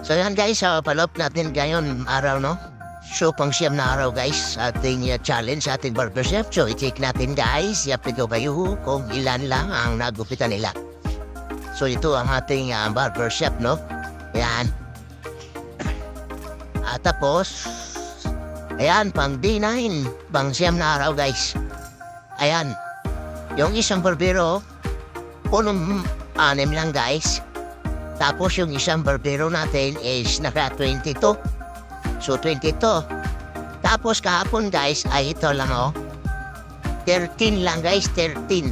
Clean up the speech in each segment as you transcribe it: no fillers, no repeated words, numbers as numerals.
So yan guys, palop natin ngayon araw, no? So pang siyam na araw guys, ating challenge sa ating barbershop. So i-check natin guys, i-update ko kayo kung ilan lang ang nagupitan nila. So ito ang ating barbershop, no? Yan. Tapos, ayan, pang D9, pang siyam na araw guys. Ayan, yung isang barbero, punong 6 lang guys. Tapos yung isang barbero natin is naka 22. So 22. Tapos kahapon guys ay ito lang 13 lang guys, 13.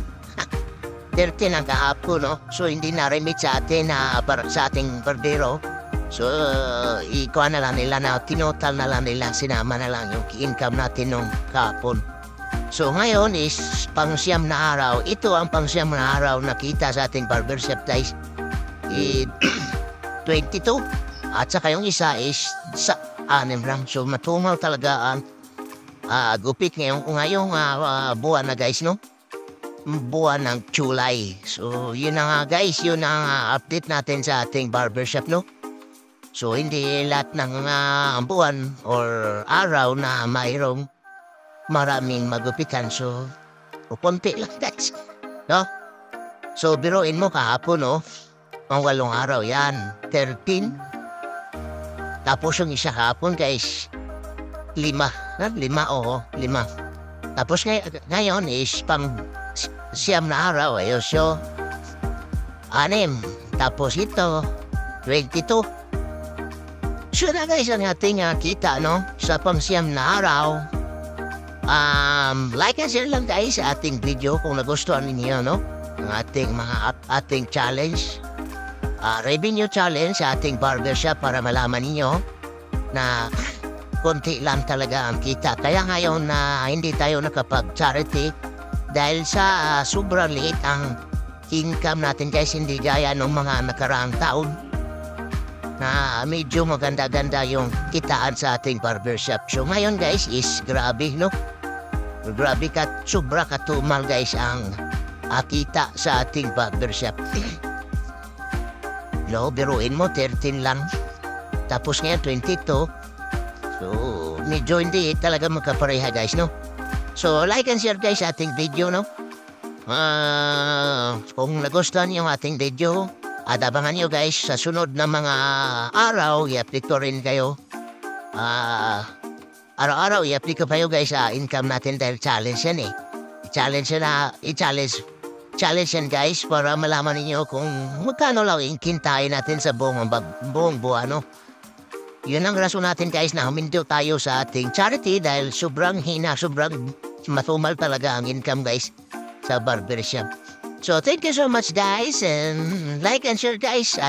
13 ang kahapon, no? So hindi na-remit sa atin para sa ating barbero. So ikuha na lang nila na tinotal na lang nila, sinama na lang yung income natin nung kahapon. So ngayon is pang siyam na araw. Ito ang pang siyam na araw na kita sa ating barbershop guys. 22 at saka yung isa is sa 6 lang. So matumal talaga ang gupit ngayong buwan na guys, no? Buwan ng July. So yun na nga guys, yun ang update natin sa ating barbershop, no? So hindi lahat ng buwan or araw na mayroong maraming magupitan. So konti lang guys, no? So biruin mo kahapon, no? Ang 8 araw yan, 13. Tapos yung isa kahapon guys, 5. 5. Tapos ngayon is pang siyam na araw. So 6. Tapos ito, 22. So na guys ang ating kita, no? Sa pang siyam na araw. Like and share lang guys sa ating video kung nagustuhan ninyo, no? Ang ating challenge. Revenue challenge sa ating barbershop para malaman ninyo na konti lang talaga ang kita. Kaya ngayon na hindi tayo nakapag-charity dahil sa sobrang liit ang income natin guys, hindi gaya ng mga nakaraang taon na medyo maganda-ganda yung kitaan sa ating barbershop. So ngayon guys is grabe, no? Grabe sobra katumal guys ang kita sa ating barbershop. No, biruin mo, 13 lang. Tapos ngayon, 22. So, medyo hindi talaga magkapareha guys, no? So, like and share guys sa ating video, no? Kung nagustuhan yung ating video, abangan nyo guys sa sunod na mga araw, i-update ko rin kayo. Araw-araw, i-update ko kayo guys sa income natin dahil challenge yan eh. Challenge yan guys para malaman niyo kung magkano lang yung kintain natin sa buong buwan, no? Yun ang rason natin guys na huminto tayo sa ating charity dahil sobrang matumal talaga ang income guys sa barbershop. So thank you so much guys, and like and share guys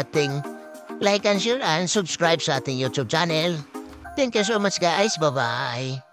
like and share and subscribe sa ating YouTube channel. Thank you so much guys, bye-bye.